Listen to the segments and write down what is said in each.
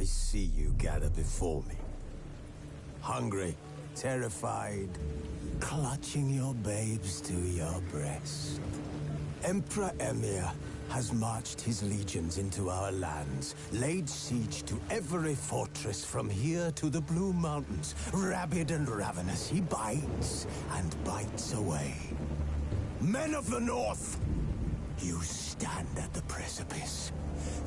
I see you gather before me. Hungry, terrified, clutching your babes to your breast. Emperor Emhyr has marched his legions into our lands, laid siege to every fortress from here to the Blue Mountains. Rabid and ravenous, he bites and bites away. Men of the North, you stand at the precipice.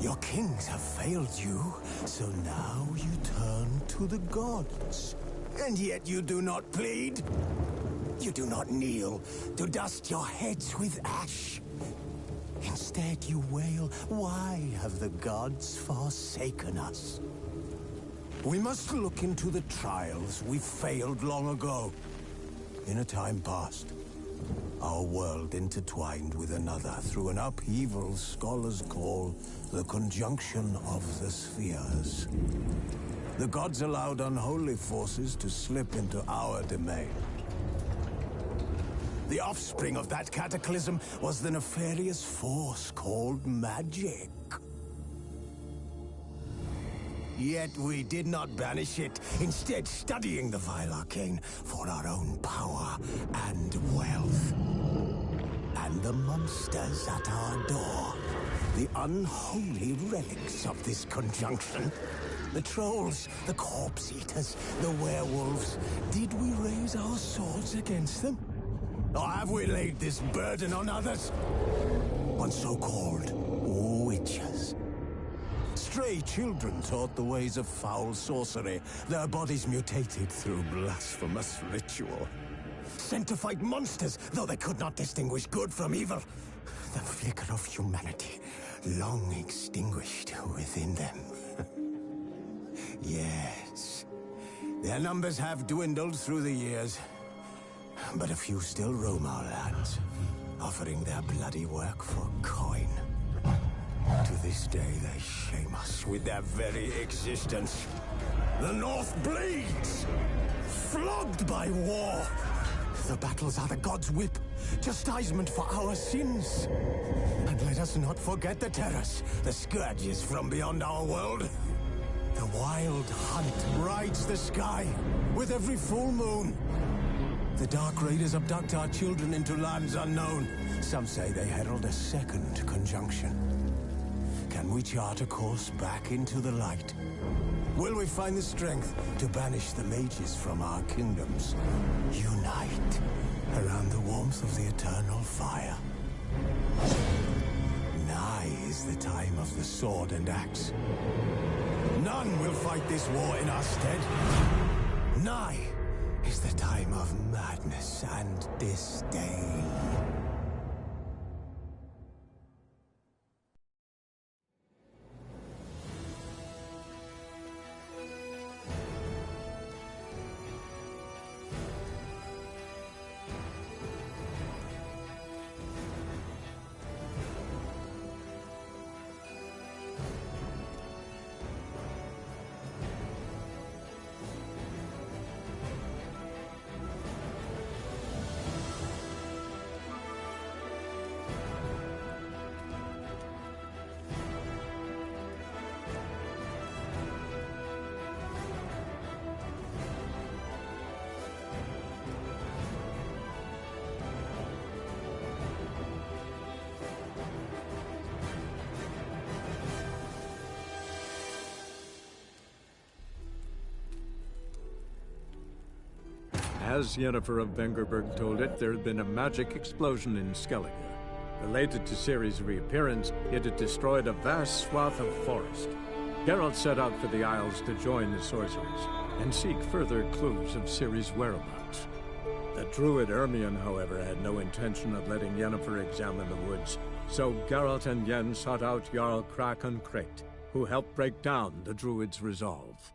Your kings have failed you, so now you turn to the gods. And yet you do not plead. You do not kneel to dust your heads with ash. Instead you wail, why have the gods forsaken us? We must look into the trials we failed long ago. In a time past, our world intertwined with another through an upheaval scholars call the conjunction of the spheres. The gods allowed unholy forces to slip into our domain. The offspring of that cataclysm was the nefarious force called magic. Yet we did not banish it, instead studying the vile arcane for our own power and wealth. And the monsters at our door, the unholy relics of this conjunction. The trolls, the corpse eaters, the werewolves. Did we raise our swords against them? Or have we laid this burden on others? On so-called witches. Stray children taught the ways of foul sorcery, their bodies mutated through blasphemous ritual. Sent to fight monsters, though they could not distinguish good from evil. The flicker of humanity, long extinguished within them. Yes, their numbers have dwindled through the years. But a few still roam our lands, offering their bloody work for coin. To this day, they shame us with their very existence. The North bleeds, flogged by war. The battles are the gods' whip, chastisement for our sins. And let us not forget the terrors, the scourges from beyond our world. The wild hunt rides the sky with every full moon. The Dark Raiders abduct our children into lands unknown. Some say they herald a second conjunction. Can we chart a course back into the light? Will we find the strength to banish the mages from our kingdoms? Unite around the warmth of the eternal fire. Nigh is the time of the sword and axe. None will fight this war in our stead. Nigh is the time of madness and disdain. As Yennefer of Vengerberg told it, there had been a magic explosion in Skellige. Related to Ciri's reappearance, it had destroyed a vast swath of forest. Geralt set out for the Isles to join the sorcerers and seek further clues of Ciri's whereabouts. The druid Ermion, however, had no intention of letting Yennefer examine the woods, so Geralt and Yen sought out Jarl Krakon Krayt, who helped break down the druid's resolve.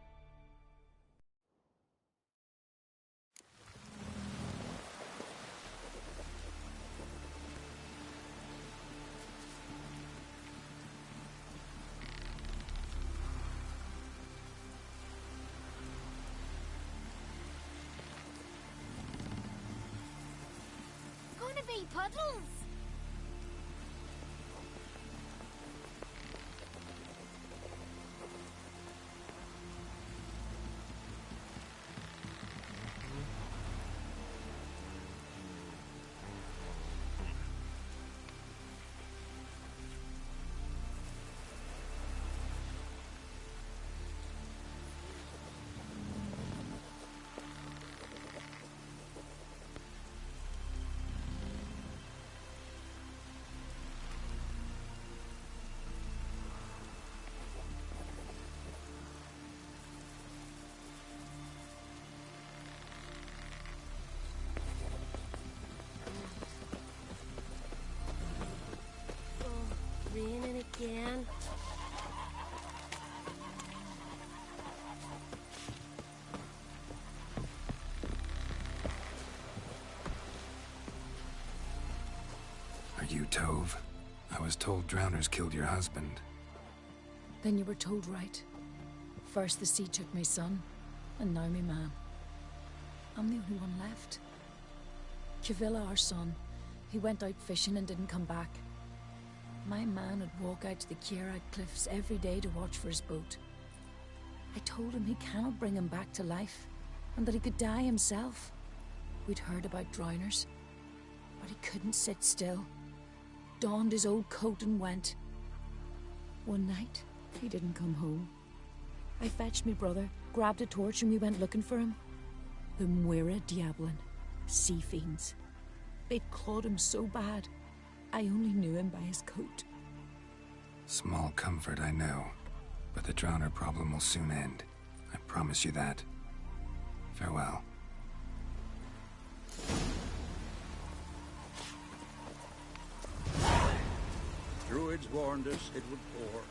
Puddles! Are you Tove? I was told drowners killed your husband. Then you were told right. First the sea took my son, and now me man. I'm the only one left. Kavilla, our son, he went out fishing and didn't come back. My man would walk out to the Kierag cliffs every day to watch for his boat. I told him he cannot bring him back to life, and that he could die himself. We'd heard about drowners, but he couldn't sit still. Donned his old coat and went. One night, he didn't come home. I fetched me brother, grabbed a torch, and we went looking for him. The Muira Diablin, sea fiends. They'd clawed him so bad, I only knew him by his coat. Small comfort, I know. But the drowner problem will soon end. I promise you that. Farewell. Druids warned us it would pour.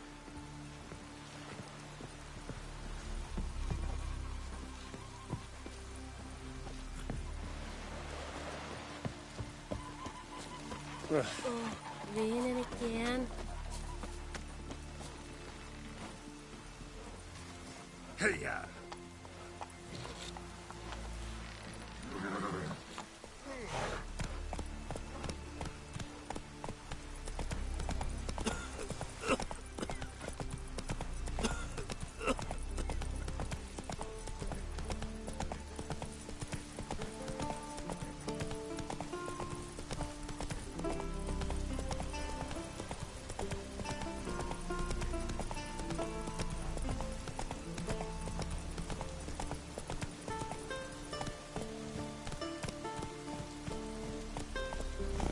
Oh, raining again. Hey-ya!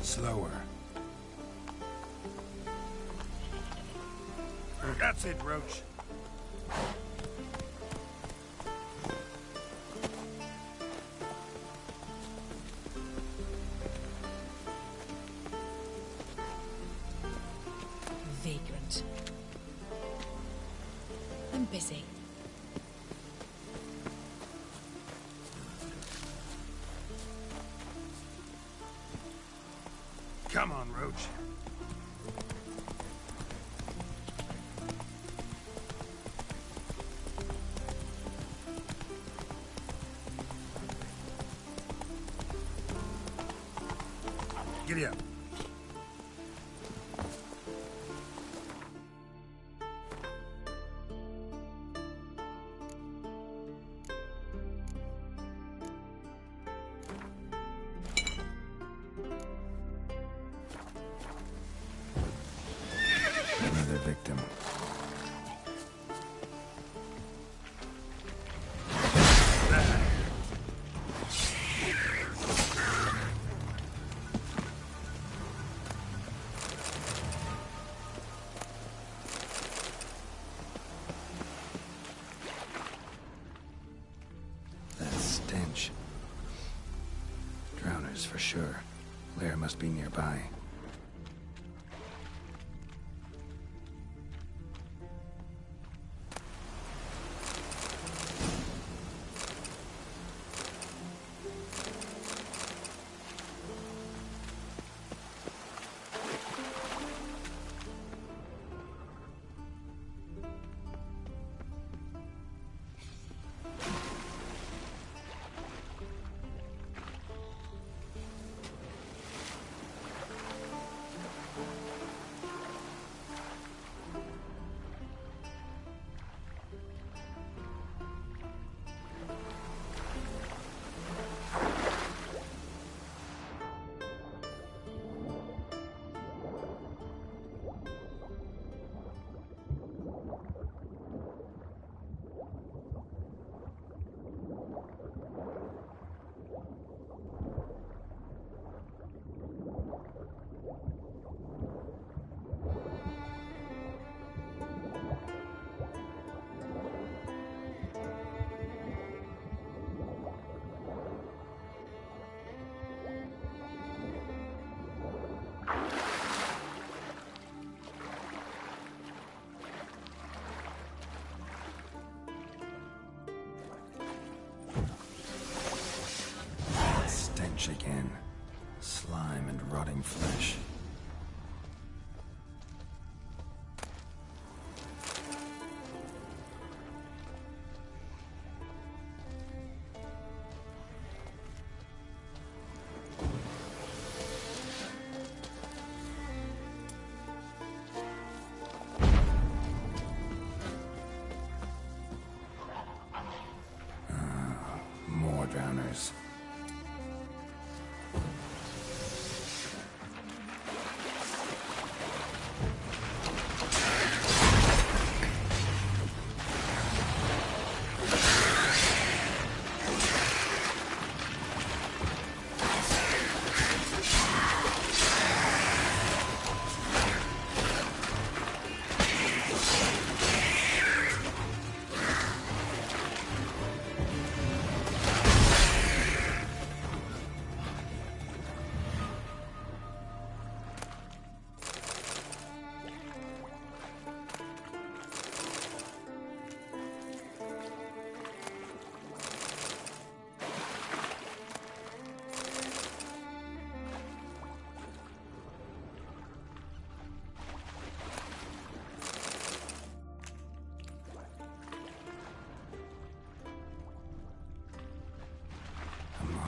Slower. That's it, Roach. Vagrant. I'm busy. Come on, Roach. Giddy up. Another victim. That stench. Drowners for sure. Lair must be nearby. Again. Slime and rotting flesh.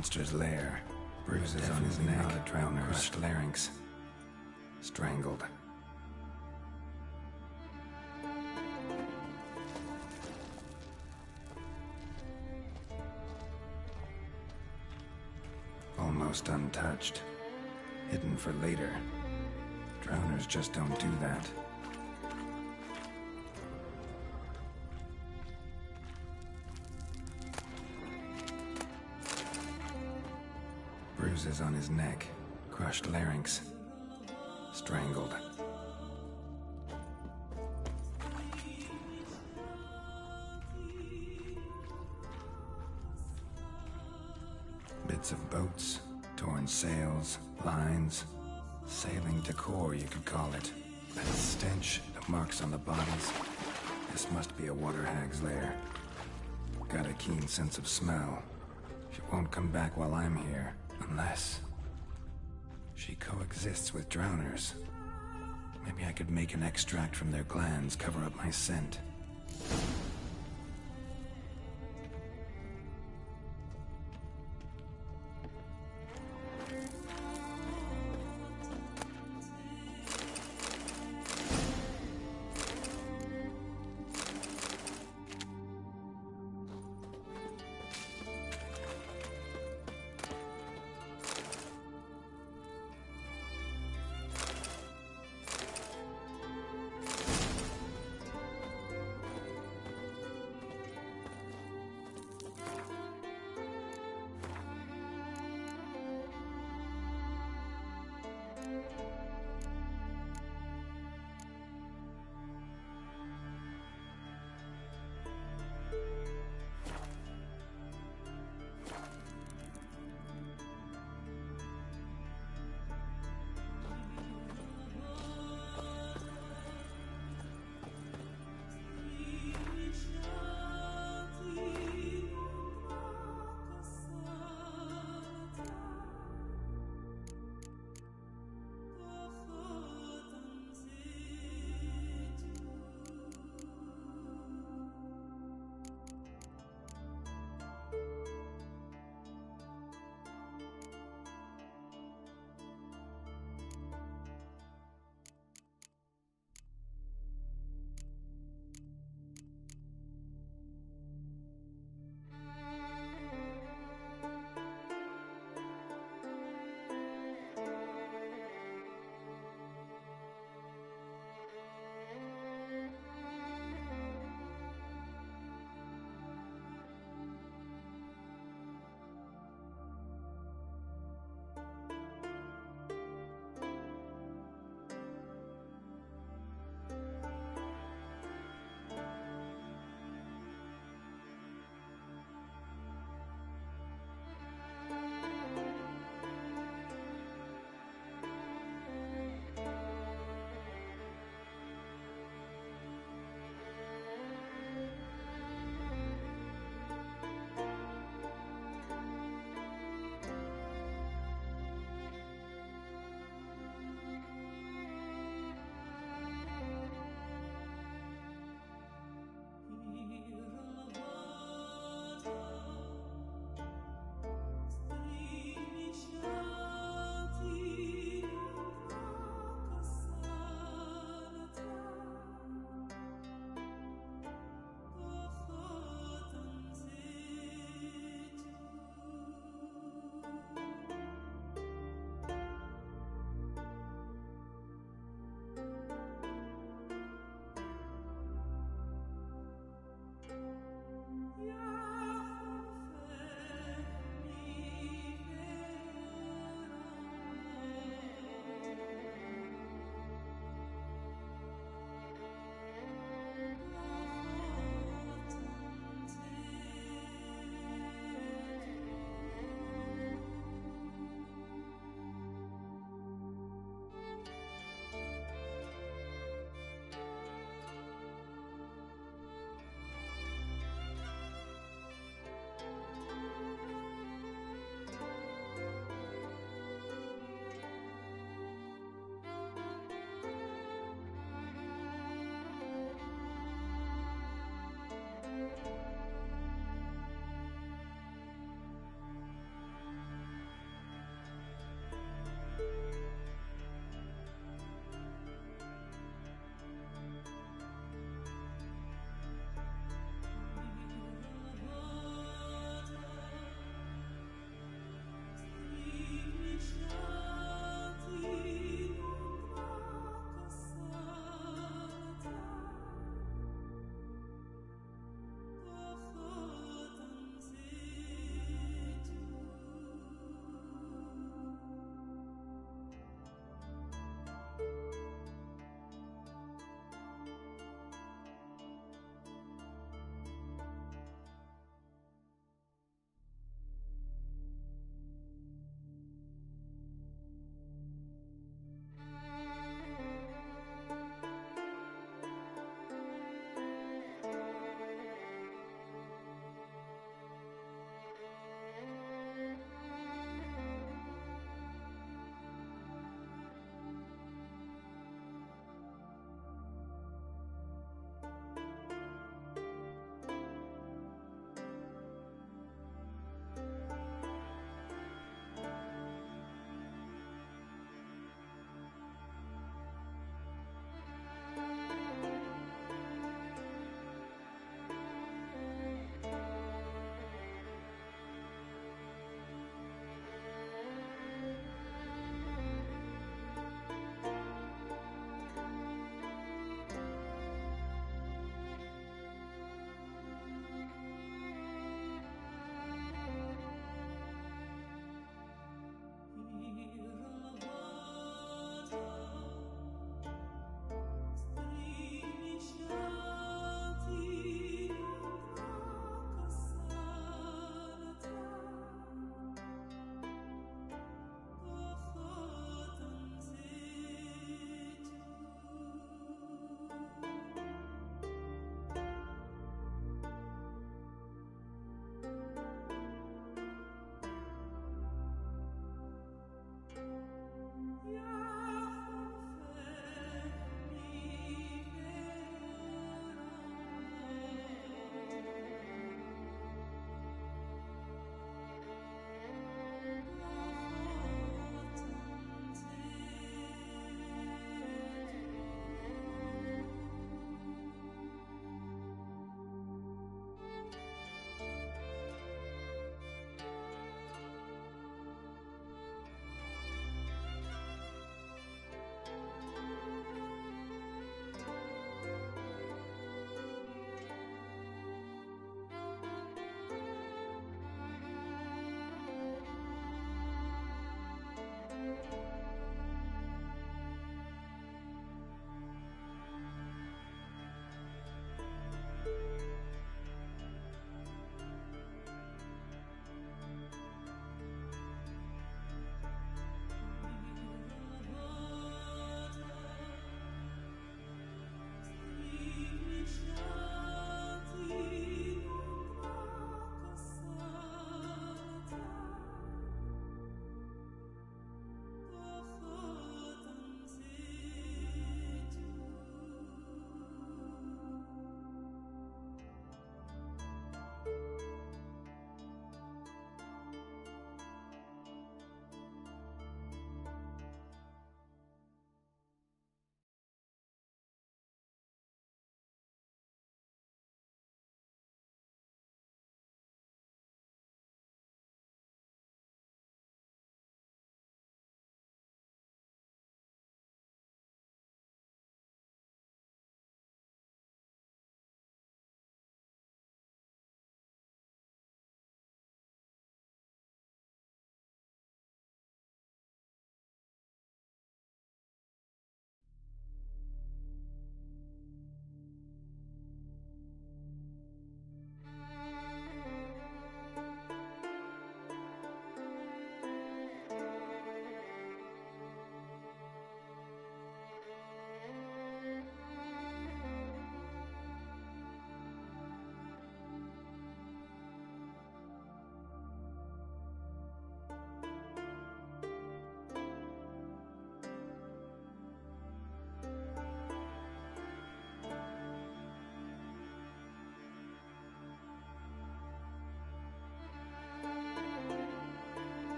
monster's lair. Bruises on his neck, crushed larynx. Strangled. Almost untouched. Hidden for later. Drowners just don't do that. Bruises on his neck, crushed larynx, strangled. Bits of boats, torn sails, lines, sailing decor, you could call it. That stench, the marks on the bodies. This must be a water hag's lair. Got a keen sense of smell. She won't come back while I'm here, unless she coexists with drowners. Maybe I could make an extract from their glands, cover up my scent.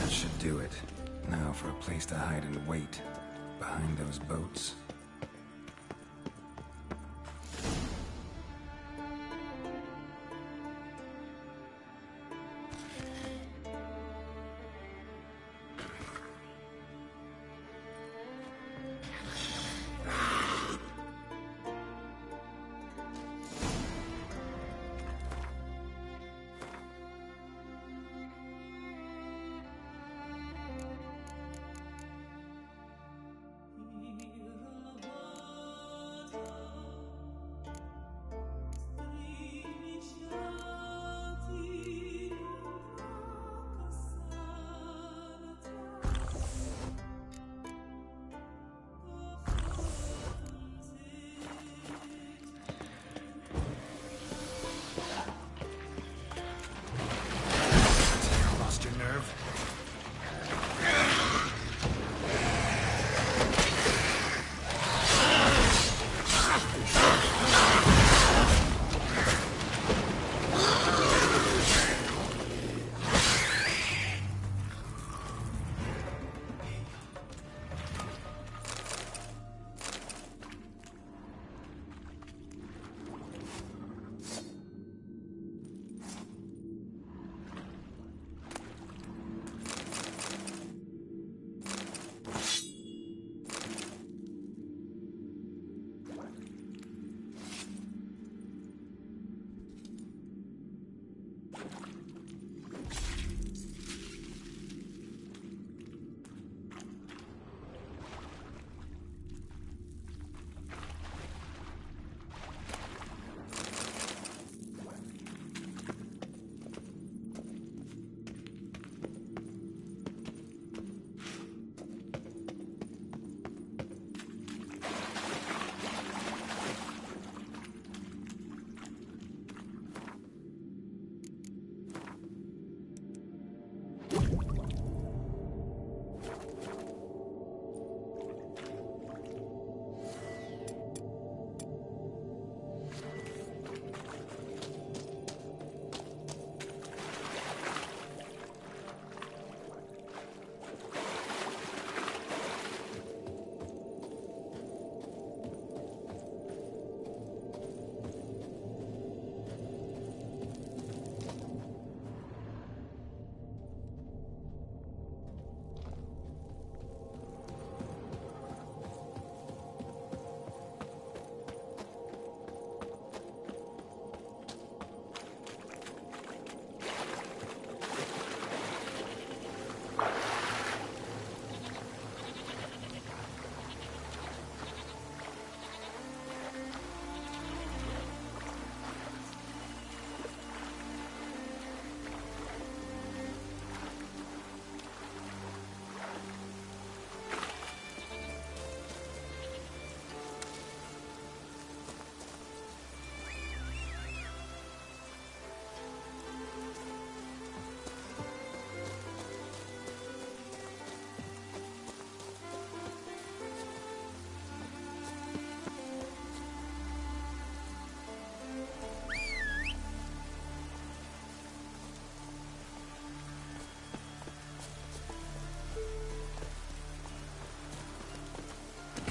That should do it. Now for a place to hide and wait. Behind those boats.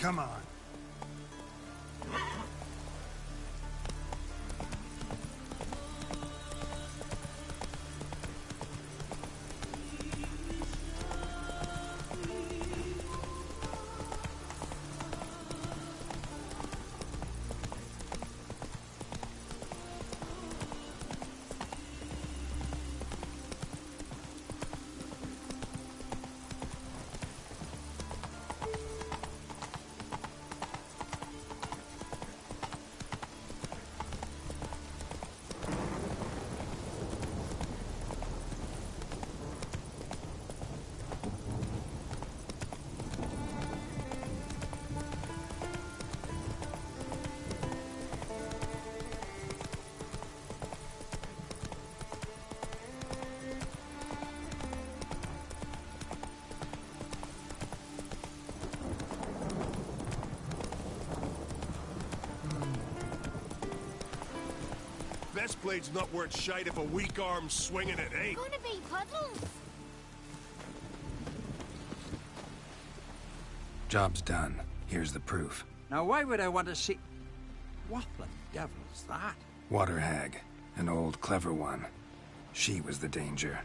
Come on. Best blade's not worth shite if a weak arm's swinging it, eh? Gonna be puddles. Job's done. Here's the proof. Now, why would I want to see... What the devil's that? Water hag. An old, clever one. She was the danger.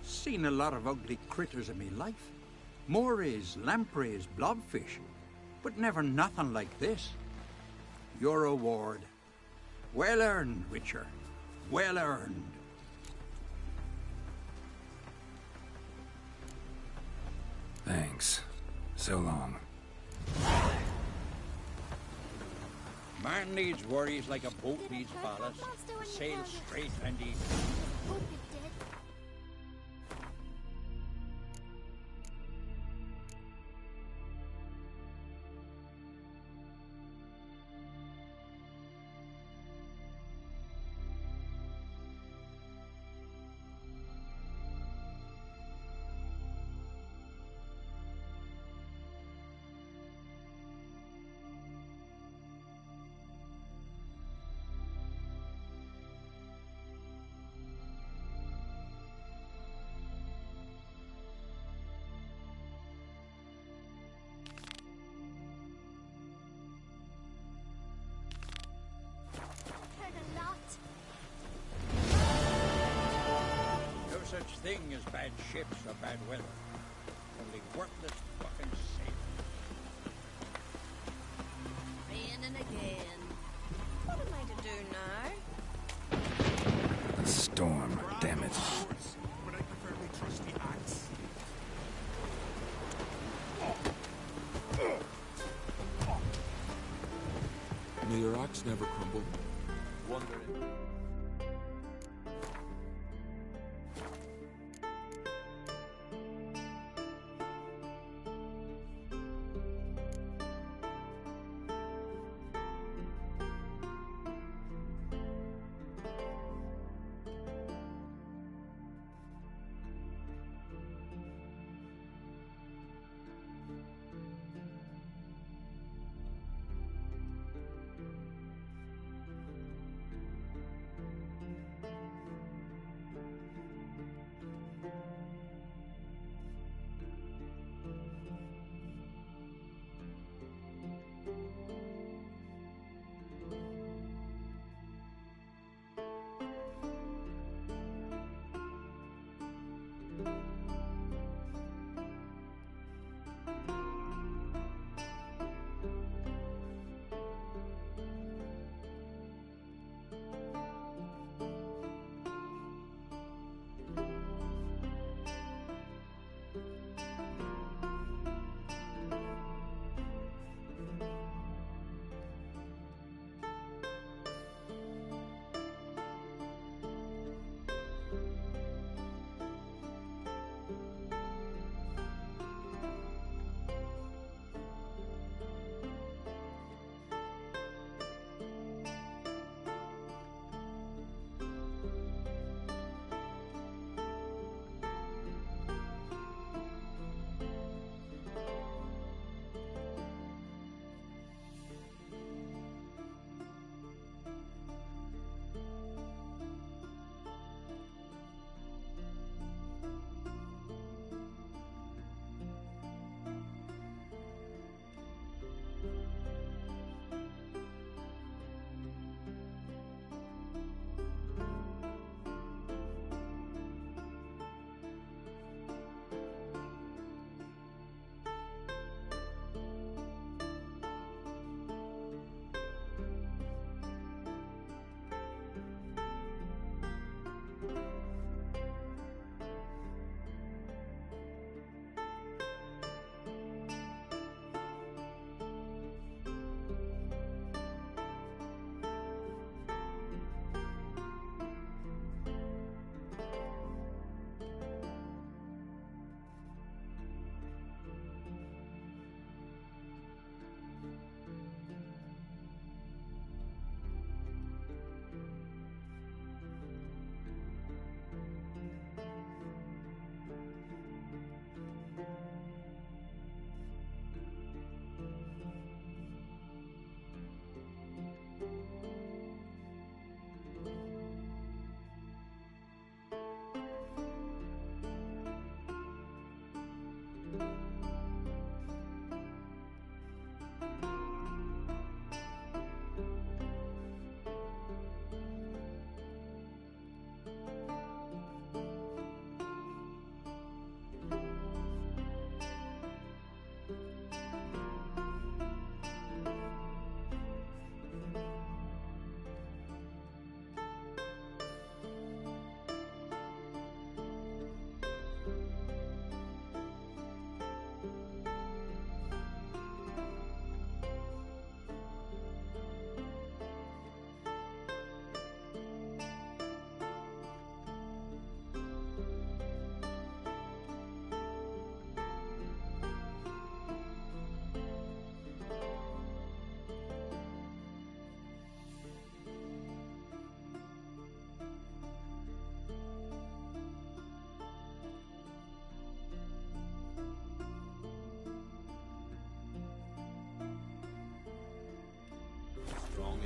Seen a lot of ugly critters in me life. Morays, lampreys, blobfish. But never nothing like this. Your reward. Well earned, Witcher. Well earned. Thanks. So long. Man needs worries like a boat needs ballast. Sail straight and easy. Hope it did. Heard a lot. No such thing as bad ships or bad weather. Only worthless fucking sailors. Raining again. What am I to do now? A storm. Damn it. But I prefer my trusty axe. May your axe never crumble. Wondering.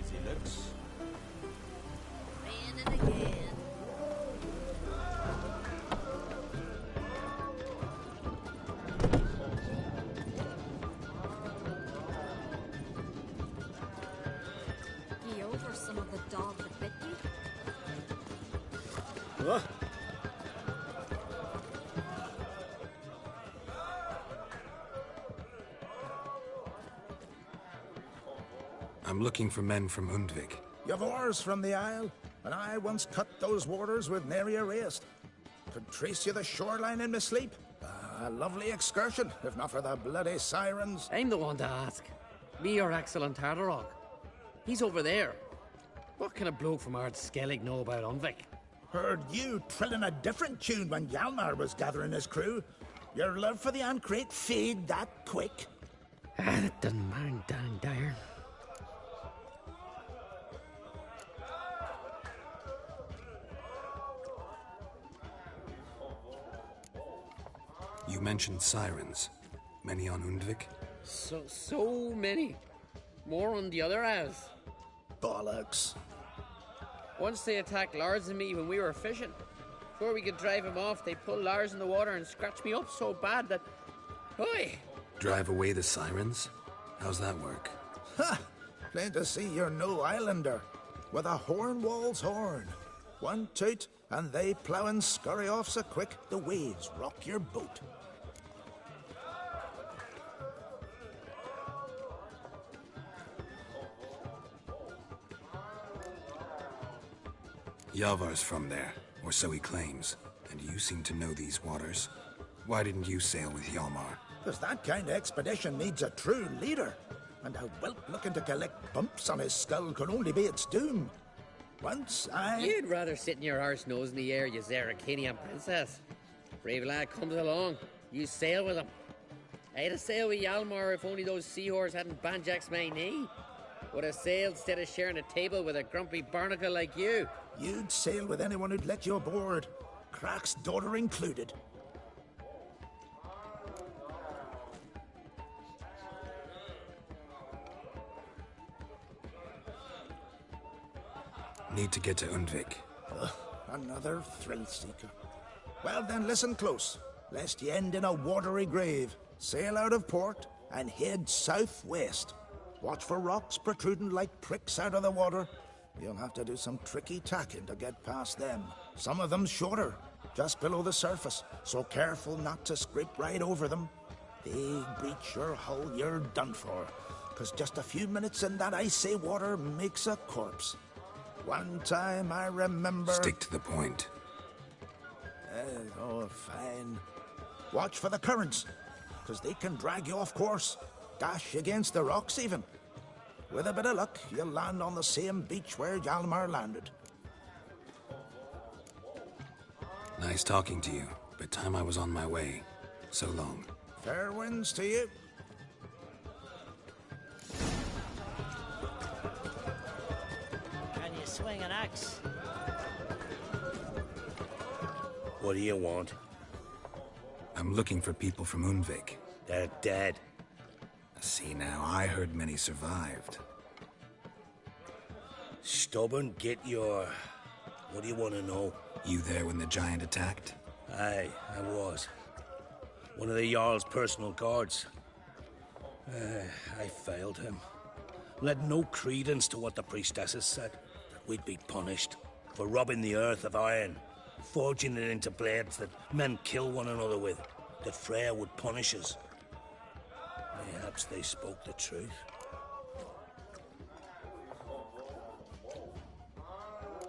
as he looks. Raining again. Ye over some of the dog that bit you? What? I'm looking for men from Undvik. You've oars from the Isle, and I once cut those waters with nary a waste. Could trace you the shoreline in my sleep. A lovely excursion, if not for the bloody sirens. I'm the one to ask. Me or excellent Tardarog. He's over there. What can a bloke from Ard Skellig know about Undvik? Heard you trilling a different tune when Hjalmar was gathering his crew. Your love for the Ancrate fade that quick. That doesn't mind dang dire. You mentioned sirens. Many on Undvik? So many. More on the other house. Bollocks. Once they attacked Lars and me when we were fishing. Before we could drive him off, they pulled Lars in the water and scratched me up so bad that... Oi! Drive away the sirens? How's that work? Ha! Plain to see you're no islander. With a horn wall's horn. One toot, and they plough and scurry off so quick the waves rock your boat. Yavar's from there, or so he claims. And you seem to know these waters. Why didn't you sail with Hjalmar? Because that kind of expedition needs a true leader. And a whelp looking to collect bumps on his skull could only be its doom. Once You'd rather sit in your arse nose in the air, you Zeracanian princess. Brave lad comes along, you sail with him. I'd have sailed with Hjalmar if only those seahorses hadn't banjaxed my knee. Would have sailed instead of sharing a table with a grumpy barnacle like you. You'd sail with anyone who'd let you aboard. Crach's daughter included. Need to get to Undvik. Another thrill seeker. Well then, listen close, lest ye end in a watery grave. Sail out of port and head southwest. Watch for rocks protruding like pricks out of the water. You'll have to do some tricky tacking to get past them. Some of them shorter, just below the surface, so careful not to scrape right over them. They breach your hull, you're done for. 'Cause just a few minutes in that icy water makes a corpse. One time I remember... Stick to the point. Oh, fine. Watch for the currents, 'cause they can drag you off course. Dash against the rocks even. With a bit of luck, you'll land on the same beach where Hjalmar landed. Nice talking to you, but time I was on my way. So long. Fair winds to you. Can you swing an axe? What do you want? I'm looking for people from Undvik. They're dead. See now, I heard many survived. Stubborn, get your... What do you want to know? You there when the giant attacked? Aye, I was. One of the Jarl's personal guards. I failed him. Led no credence to what the priestesses said. That we'd be punished for robbing the earth of iron, forging it into blades that men kill one another with, that Freya would punish us. Perhaps they spoke the truth.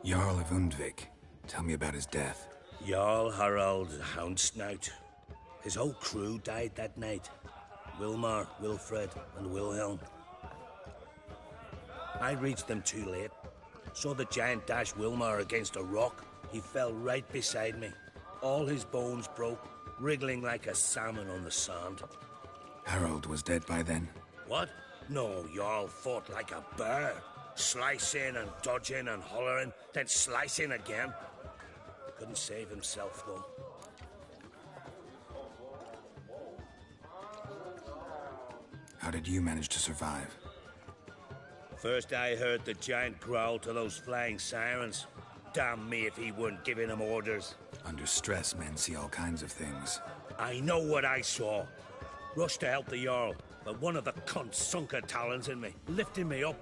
Jarl of Undvik. Tell me about his death. Jarl Harald Houndsnout. His whole crew died that night. Wilmar, Wilfred, and Wilhelm. I reached them too late. Saw the giant dash Wilmar against a rock. He fell right beside me. All his bones broke, wriggling like a salmon on the sand. Harold was dead by then? What? No, Jarl fought like a bear. Slicing and dodging and hollering, then slicing again. Couldn't save himself, though. How did you manage to survive? First I heard the giant growl to those flying sirens. Damn me if he weren't giving them orders. Under stress, men see all kinds of things. I know what I saw. Rushed to help the Jarl, but one of the cunts sunk her talons in me, lifting me up.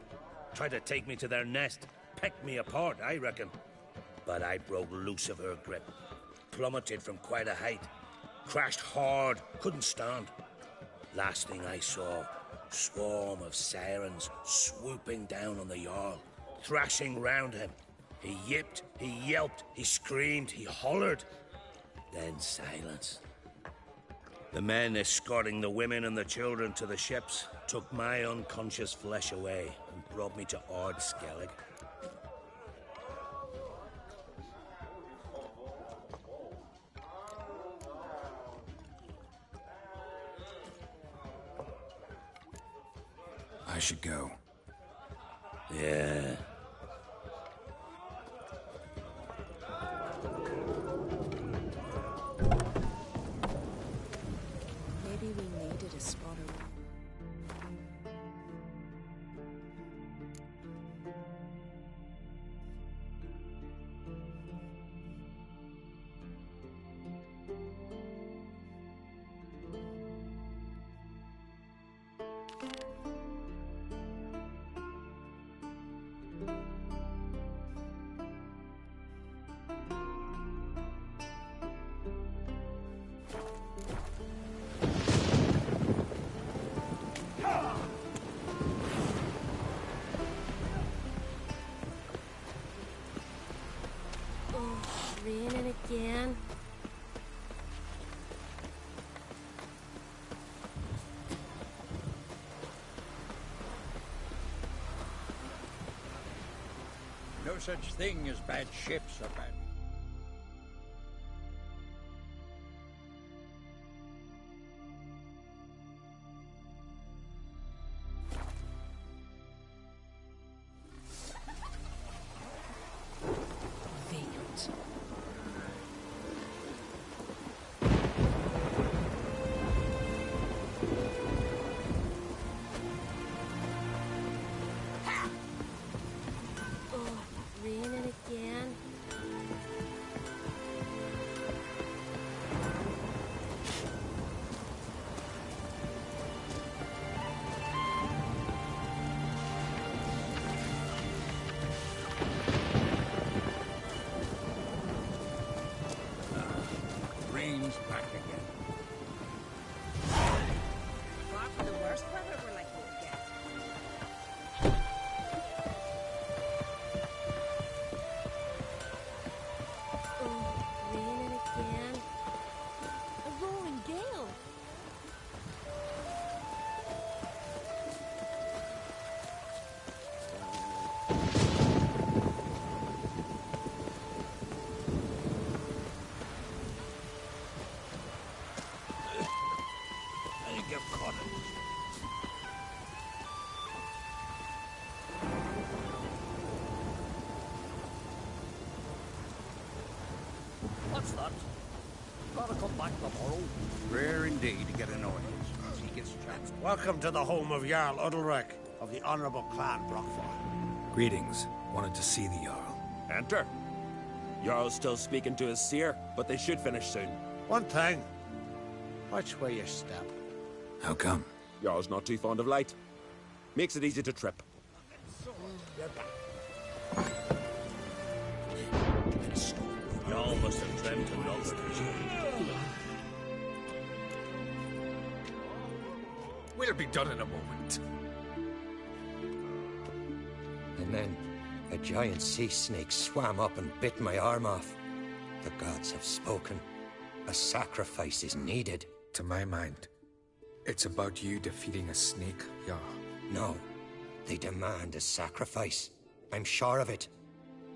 Tried to take me to their nest. Pecked me apart, I reckon. But I broke loose of her grip. Plummeted from quite a height. Crashed hard, couldn't stand. Last thing I saw, swarm of sirens swooping down on the Jarl, thrashing round him. He yipped, he yelped, he screamed, he hollered. Then silence. The men escorting the women and the children to the ships took my unconscious flesh away and brought me to Ard Skellig. I should go. Yeah. Maybe we needed a spotter. Raining again. No such thing as bad ships or bad. Raining again. Rain's back again. Far from the worst weather we're likely to get. Raining again. A rolling gale. I think I've caught it. What's that? Gotta come back tomorrow. Rare indeed to get an audience as he gets a chance. Welcome to the home of Jarl Udalrek of the Honourable Clan Brockford. Greetings. Wanted to see the Jarl. Enter. Jarl's still speaking to his seer, but they should finish soon. One thing. Watch where you step. How come? Jarl's not too fond of light. Makes it easy to trip. Y'all must have dreamt another. We'll be done in a moment. And then a giant sea snake swam up and bit my arm off. The gods have spoken. A sacrifice is needed. To my mind, it's about you defeating a snake, Jarl. No, they demand a sacrifice. I'm sure of it.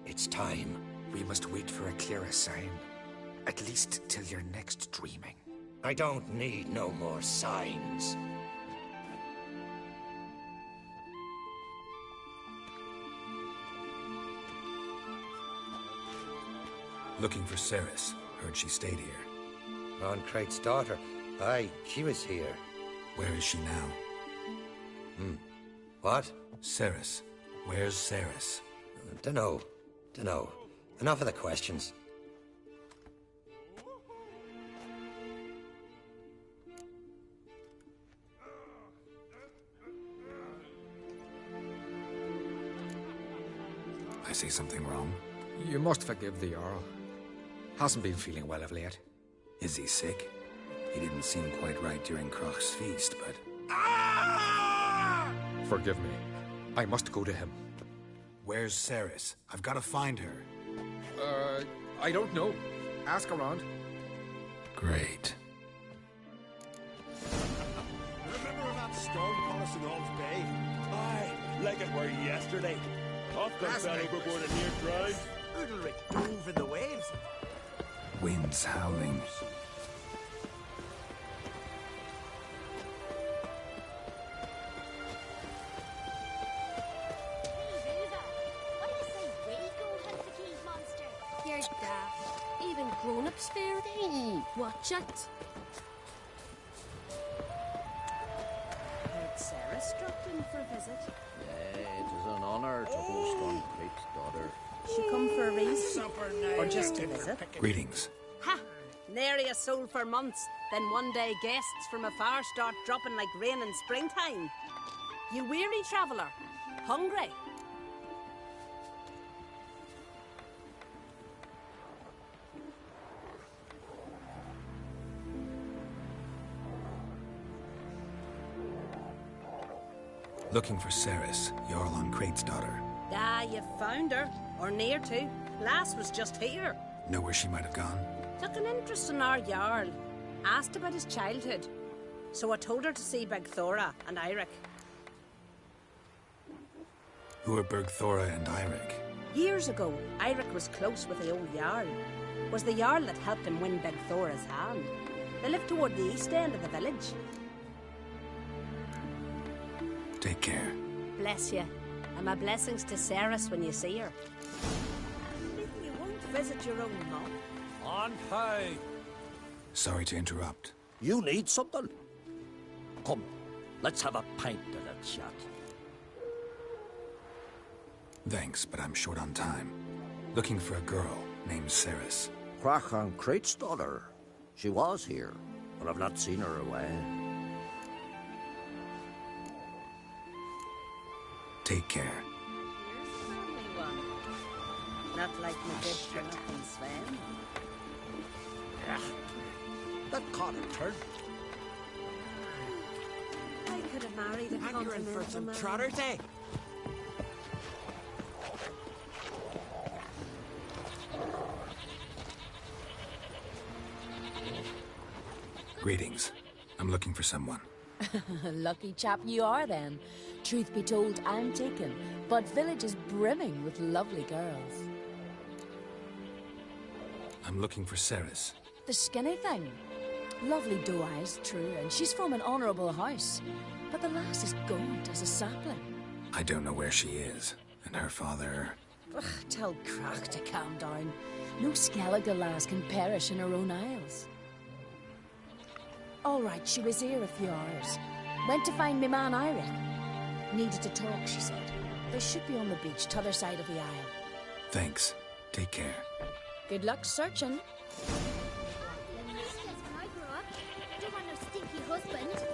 It's time. We must wait for a clearer sign. At least till your next dreaming. I don't need no more signs. Looking for Ceres. Heard she stayed here. Ron Craig's daughter. Aye, she was here. Where is she now? What? Ceres. Where's Cerys? Dunno. Enough of the questions. I say something wrong? You must forgive the Jarl. Hasn't been feeling well of late. Is he sick? He didn't seem quite right during Crach's feast, but... Forgive me. I must go to him. Where's Cerys? I've got to find her. I don't know. Ask around. Great. Remember that storm caught us in All's Bay? Aye, like it were yesterday. Off comes that overboard and near drowned. Udalric dove in the waves. Winds howling. You're daft. Even grown-ups fear it. Watch it. Heard Cerys dropped in for a visit. It is an honour to host on Crate's daughter. She come for a reason? Or just to visit? Greetings. Ha! Nary a soul for months. Then one day guests from afar start dropping like rain in springtime. You weary traveller? Hungry? Looking for Cerys, Jarl on Crate's daughter. Ah, you found her. Or near to. Lass was just here. Know where she might have gone? Took an interest in our Jarl. Asked about his childhood. So I told her to see Bergthora and Eirik. Who are Bergthora and Eirik? Years ago, Eirik was close with the old Jarl. Was the Jarl that helped him win Bergthora's hand. They lived toward the east end of the village. Take care. Bless you. And my blessings to Cerys when you see her. You won't visit your own mom. On high. Sorry to interrupt. You need something? Come, let's have a pint and a chat. Thanks, but I'm short on time. Looking for a girl named Cerys. Crach on Crate's daughter. She was here, but I've not seen her away. Take care. Here's the only one. Not like my good for nothing, Sven. Yeah. That caught a turn. I could have married a Hankering for some man. trotters, eh? Greetings. I'm looking for someone. Lucky chap you are then. Truth be told, I'm taken, but village is brimming with lovely girls. I'm looking for Cerys. The skinny thing. Lovely doe eyes, true, and she's from an honourable house. But the lass is gaunt as a sapling. I don't know where she is, and her father... Ugh, tell Crach to calm down. No Skellige lass can perish in her own isles. All right, she was here a few hours. Went to find me man Eirik. Needed to talk, she said. They should be on the beach, t'other side of the isle. Thanks. Take care. Good luck searching. When I grow up, don't want no stinky husband.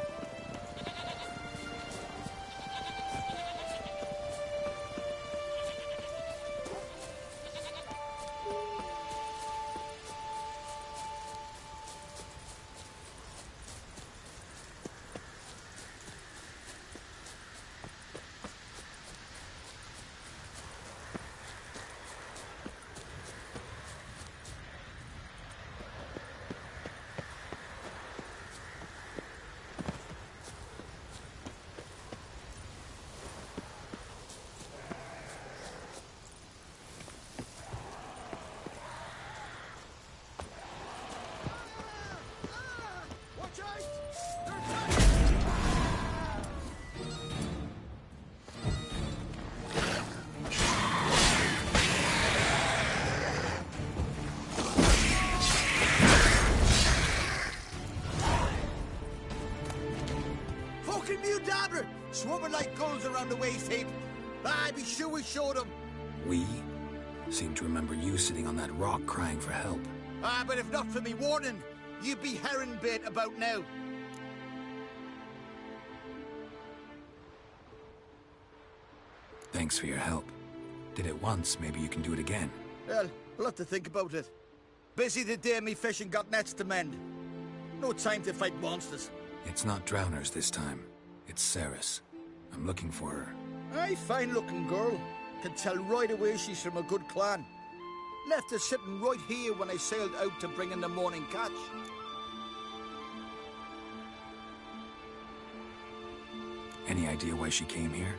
Fucking Mudabra! Swarming like gulls around the waste heap. Ah, I'd be sure we showed him. We? Seem to remember you sitting on that rock crying for help. Ah, but if not for me warning, you'd be herring bait about now. Thanks for your help. Did it once, maybe you can do it again. Well, we'll have to think about it. Busy today, me fishing got nets to mend. No time to fight monsters. It's not drowners this time. It's Ceres. I'm looking for her. Aye, fine-looking girl. Can tell right away she's from a good clan. Left her sitting right here when I sailed out to bring in the morning catch. Any idea why she came here?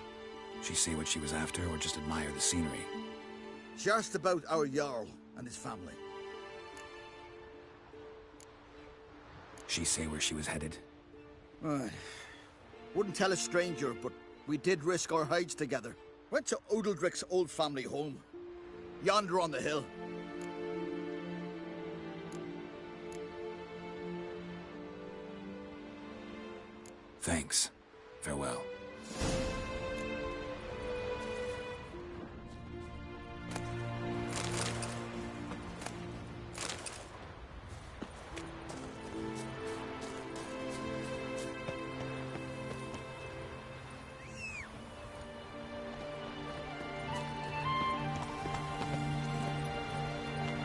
She say what she was after, or just admire the scenery? She asked about our Jarl and his family. She say where she was headed? Right. Wouldn't tell a stranger, but we did risk our hides together. Went to Odeldrick's old family home. Yonder on the hill. Thanks. Farewell.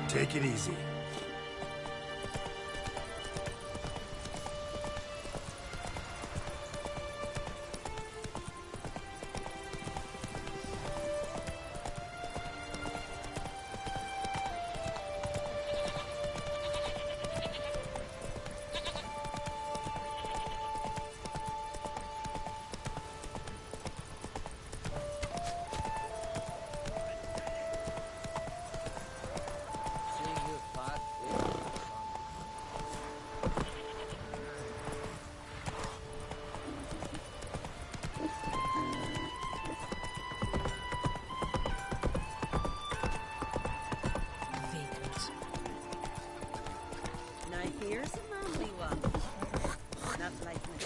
Take it easy. Here's a manly one. Not like me.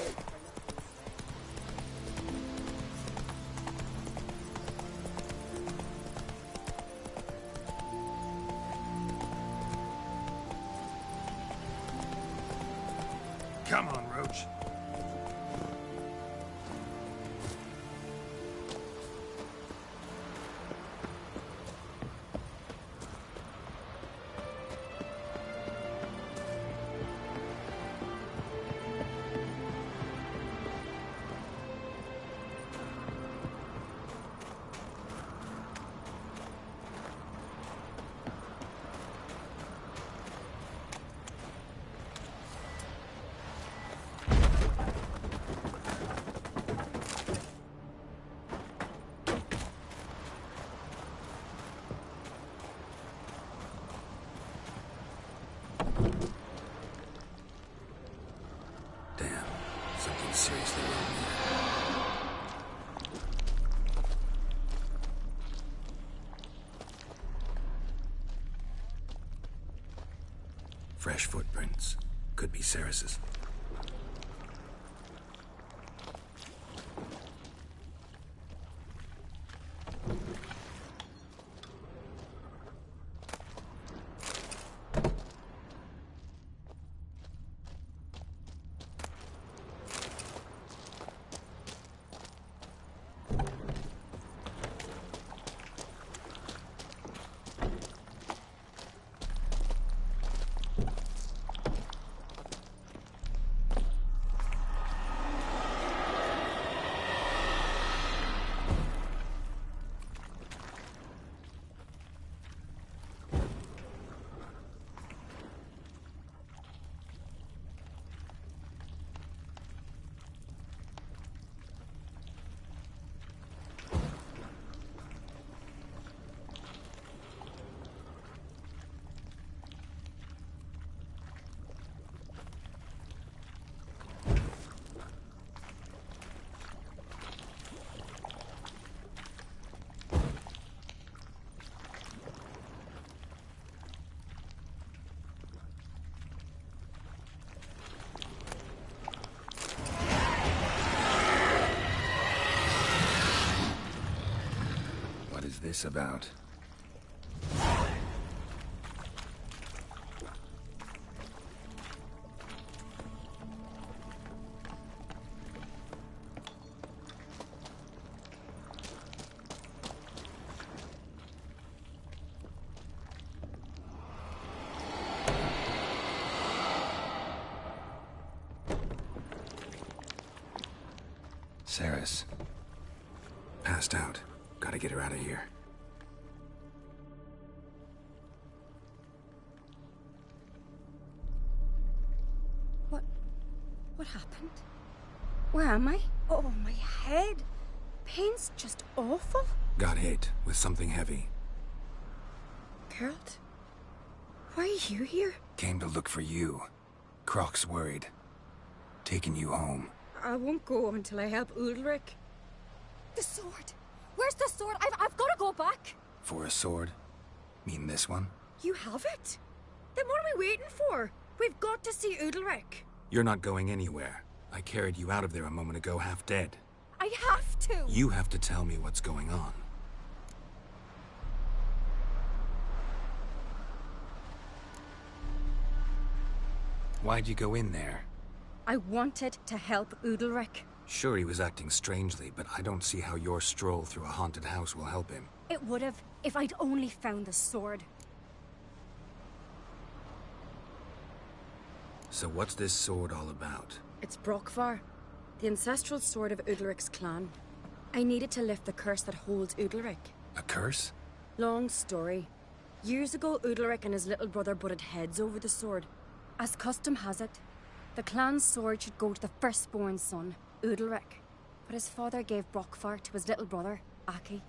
Come on, Roach. Something seriously wrong here. Fresh footprints. Could be Ceres's. is this about? Cerys. Passed out. Gotta get her out of here. What happened? Where am I? Oh, my head. Pain's just awful. Got hit with something heavy. Geralt? Why are you here? Came to look for you. Croc's worried. Taking you home. I won't go until I help Udalric. The sword! Where's the sword? I've got to go back! For a sword? Mean this one? You have it? Then what are we waiting for? We've got to see Udalric. You're not going anywhere. I carried you out of there a moment ago half dead. I have to! You have to tell me what's going on. Why'd you go in there? I wanted to help Udalric. Sure, he was acting strangely, but I don't see how your stroll through a haunted house will help him. It would have, if I'd only found the sword. So what's this sword all about? It's Brokvar, the ancestral sword of Udalric's clan. I needed to lift the curse that holds Udalric. A curse? Long story. Years ago, Udalric and his little brother butted heads over the sword. As custom has it, the clan's sword should go to the firstborn son, Udalric. But his father gave Brokvar to his little brother, Aki.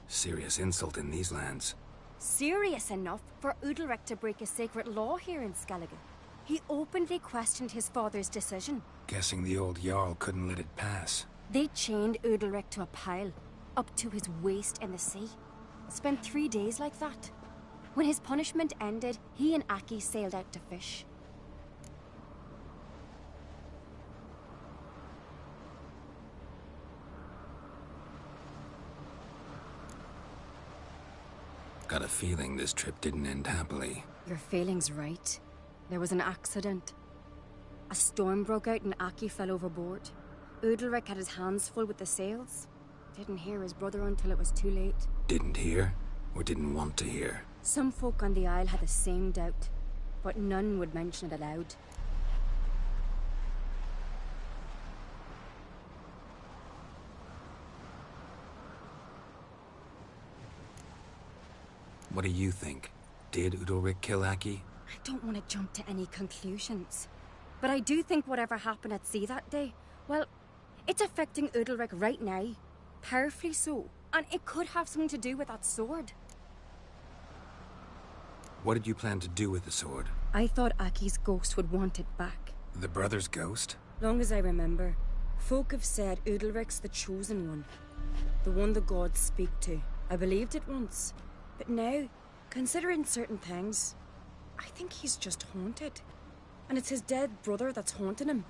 Serious insult in these lands. Serious enough for Udalric to break a sacred law here in Skellige. He openly questioned his father's decision. Guessing the old Jarl couldn't let it pass. They chained Udalric to a pile, up to his waist in the sea. Spent 3 days like that. When his punishment ended, he and Aki sailed out to fish. Got a feeling this trip didn't end happily. Your feeling's right. There was an accident. A storm broke out and Aki fell overboard. Udalric had his hands full with the sails. Didn't hear his brother until it was too late. Didn't hear? Or didn't want to hear? Some folk on the Isle had the same doubt, but none would mention it aloud. What do you think? Did Udalric kill Aki? I don't want to jump to any conclusions. But I do think whatever happened at sea that day, well, it's affecting Udalric right now. Powerfully so. And it could have something to do with that sword. What did you plan to do with the sword? I thought Aki's ghost would want it back. The brother's ghost? Long as I remember, folk have said Udalric's the chosen one. The one the gods speak to. I believed it once. But now, considering certain things, I think he's just haunted. And it's his dead brother that's haunting him.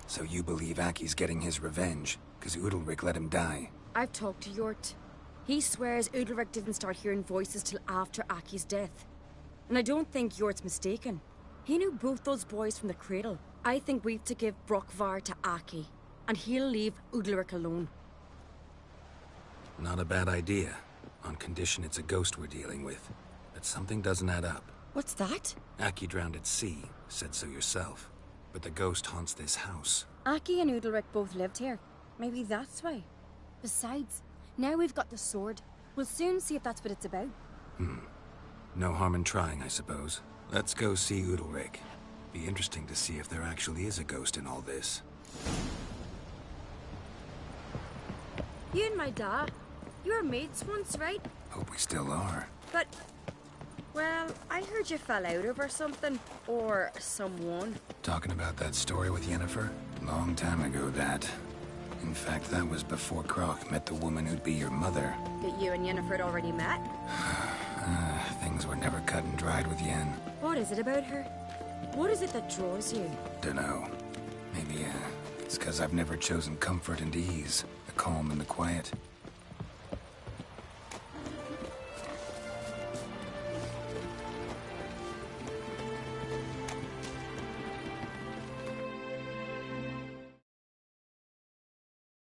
So you believe Aki's getting his revenge, because Udalric let him die? I've talked to Yort. He swears Udalric didn't start hearing voices till after Aki's death. And I don't think Yort's mistaken. He knew both those boys from the cradle. I think we've to give Brokvar to Aki, and he'll leave Udalric alone. Not a bad idea, on condition it's a ghost we're dealing with. But something doesn't add up. What's that? Aki drowned at sea, said so yourself. But the ghost haunts this house. Aki and Udalric both lived here. Maybe that's why. Besides, now we've got the sword. We'll soon see if that's what it's about. No harm in trying, I suppose. Let's go see Udalric. Be interesting to see if there actually is a ghost in all this. You and my dad, you were mates once, right? Hope we still are. But, well, I heard you fell out over something. Or someone. Talking about that story with Yennefer? Long time ago, that. In fact, that was before Croc met the woman who'd be your mother. That you and Yennefer had already met? Things were never cut and dried with Yen. What is it about her? What is it that draws you? Dunno. Maybe It's because I've never chosen comfort and ease, the calm and the quiet.